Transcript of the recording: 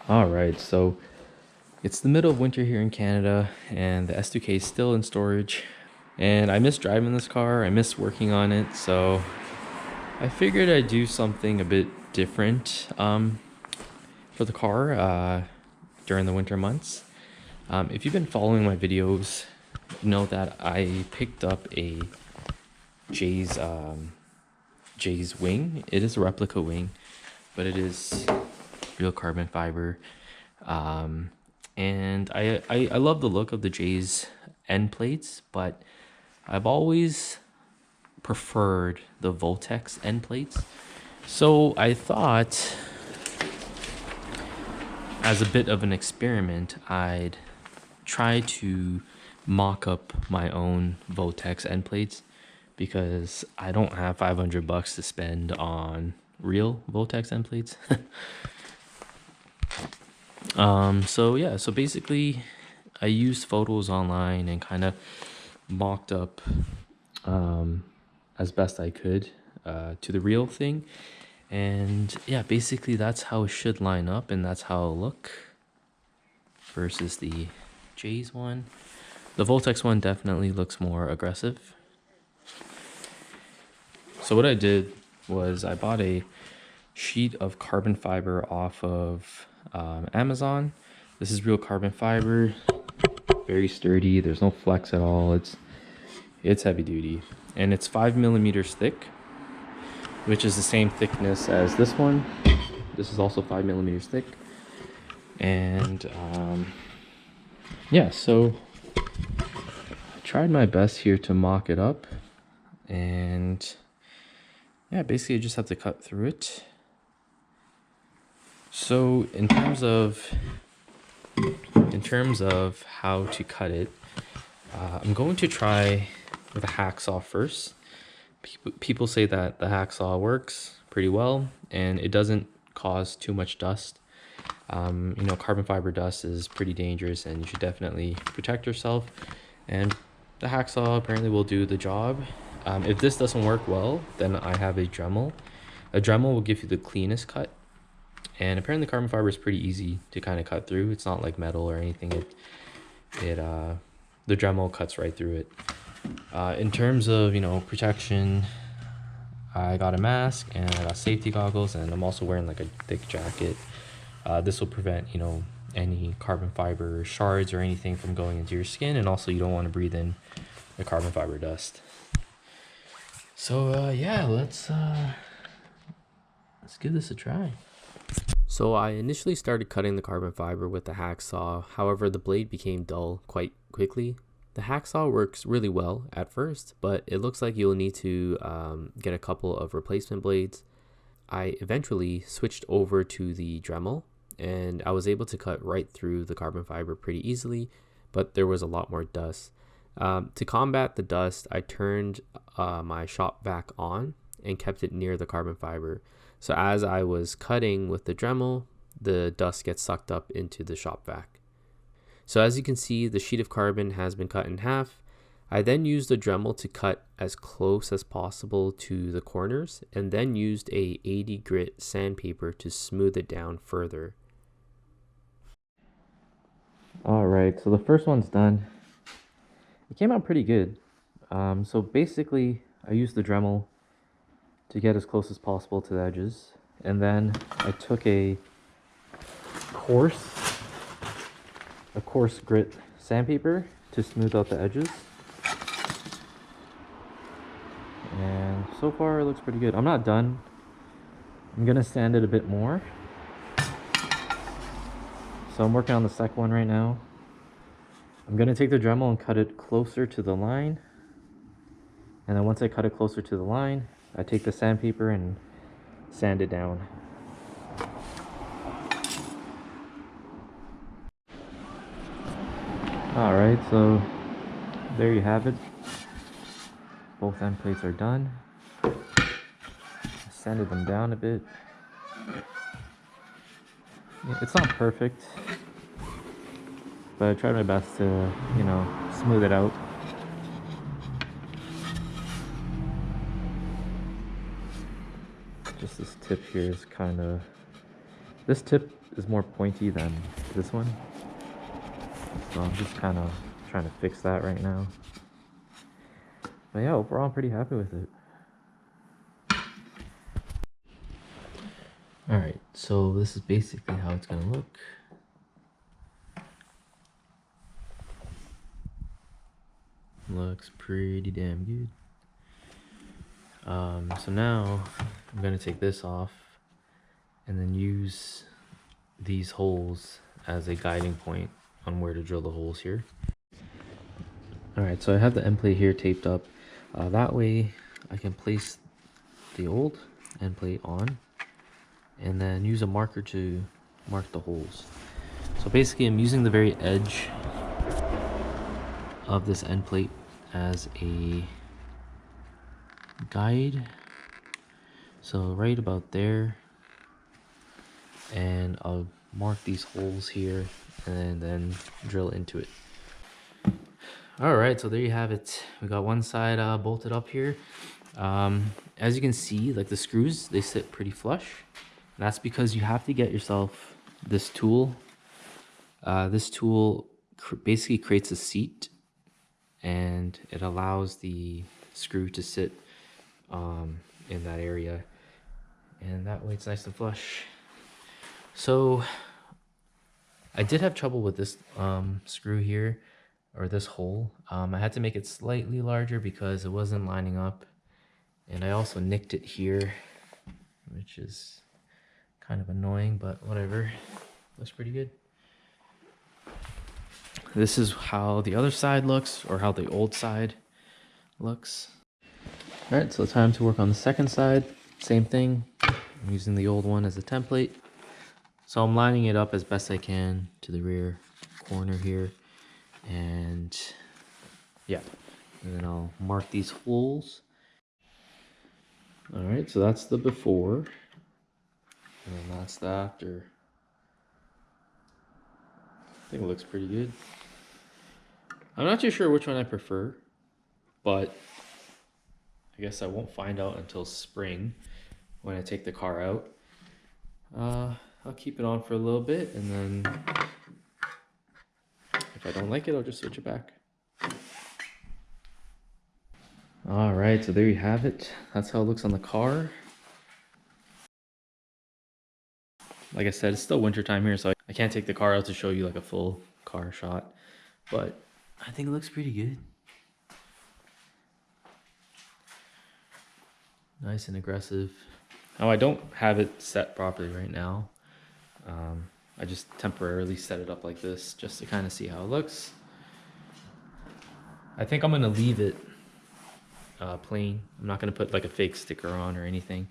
All right, so it's the middle of winter here in Canada, and the S2K is still in storage. And I miss driving this car, I miss working on it, so I figured I'd do something a bit different for the car during the winter months. If you've been following my videos, you know that I picked up a Jay's Jay's wing. It is a replica wing, but it is real carbon fiber. And I love the look of the Jay's end plates, but I've always preferred the Voltex end plates. So I thought, as a bit of an experiment, I'd try to mock up my own Voltex end plates because I don't have 500 bucks to spend on real Voltex end plates. So basically I used photos online and kind of mocked up as best I could to the real thing. And yeah, basically that's how it should line up, and that's how it'll look versus the Jay's one. The Voltex one definitely looks more aggressive. So what I did was I bought a sheet of carbon fiber off of Amazon. This is real carbon fiber, very sturdy. There's no flex at all. It's heavy duty, and it's 5 millimeters thick, which is the same thickness as this one. This is also 5 millimeters thick. And yeah, so I tried my best here to mock it up, and yeah, basically I just have to cut through it. So in terms of how to cut it, I'm going to try with a hacksaw first. People say that the hacksaw works pretty well and it doesn't cause too much dust. You know, carbon fiber dust is pretty dangerous and you should definitely protect yourself. And the hacksaw apparently will do the job. If this doesn't work well, then I have a Dremel. A Dremel will give you the cleanest cut. And apparently carbon fiber is pretty easy to kind of cut through. It's not like metal or anything. The Dremel cuts right through it. In terms of, you know, protection, I got a mask and I got safety goggles, and I'm also wearing like a thick jacket. This will prevent, you know, any carbon fiber shards or anything from going into your skin, and also you don't want to breathe in the carbon fiber dust. So yeah, let's give this a try. So I initially started cutting the carbon fiber with the hacksaw. However, the blade became dull quite quickly. The hacksaw works really well at first, but it looks like you'll need to get a couple of replacement blades. I eventually switched over to the Dremel, and I was able to cut right through the carbon fiber pretty easily, but there was a lot more dust. To combat the dust, I turned my shop vac on and kept it near the carbon fiber. So as I was cutting with the Dremel, the dust gets sucked up into the shop vac. So as you can see, the sheet of carbon has been cut in half. I then used the Dremel to cut as close as possible to the corners, and then used a 80 grit sandpaper to smooth it down further. Alright, so the first one's done. It came out pretty good. So basically, I used the Dremel to get as close as possible to the edges, and then I took a coarse grit sandpaper to smooth out the edges, and so far it looks pretty good. I'm not done. I'm gonna sand it a bit more, so I'm working on the second one right now. I'm gonna take the Dremel and cut it closer to the line, and then once I cut it closer to the line, I take the sandpaper and sand it down. Alright, so there you have it. Both end plates are done. I sanded them down a bit. Yeah, it's not perfect, but I tried my best to, you know, smooth it out. Just this tip here is kind of This tip is more pointy than this one, so I'm just kind of trying to fix that right now. But yeah, overall I'm pretty happy with it. Alright, so this is basically how it's gonna look. Looks pretty damn good. So now I'm gonna take this off and then use these holes as a guiding point on where to drill the holes here. Alright, so I have the end plate here taped up. That way I can place the old end plate on and then use a marker to mark the holes. So basically I'm using the very edge of this end plate as a guide. So right about there, and I'll mark these holes here and then drill into it. Alright, so there you have it. We got one side bolted up here. As you can see, like the screws, they sit pretty flush. That's because you have to get yourself this tool. This tool basically creates a seat, and it allows the screw to sit in that area, and that way it's nice and flush. So I did have trouble with this screw here, or this hole. I had to make it slightly larger because it wasn't lining up, and I also nicked it here, which is kind of annoying, but whatever. Looks pretty good. This is how the other side looks, or how the old side looks. All right, so time to work on the second side. Same thing. I'm using the old one as a template. So I'm lining it up as best I can to the rear corner here. And yeah, and then I'll mark these holes. All right, so that's the before, and then that's the after. I think it looks pretty good. I'm not too sure which one I prefer, but I guess I won't find out until spring when I take the car out. I'll keep it on for a little bit, and then if I don't like it, I'll just switch it back. All right, so there you have it. That's how it looks on the car. Like I said, it's still winter time here, so I can't take the car out to show you like a full car shot, but I think it looks pretty good. Nice and aggressive. Now I don't have it set properly right now. I just temporarily set it up like this just to kind of see how it looks. I think I'm gonna leave it plain. I'm not gonna put like a fake sticker on or anything.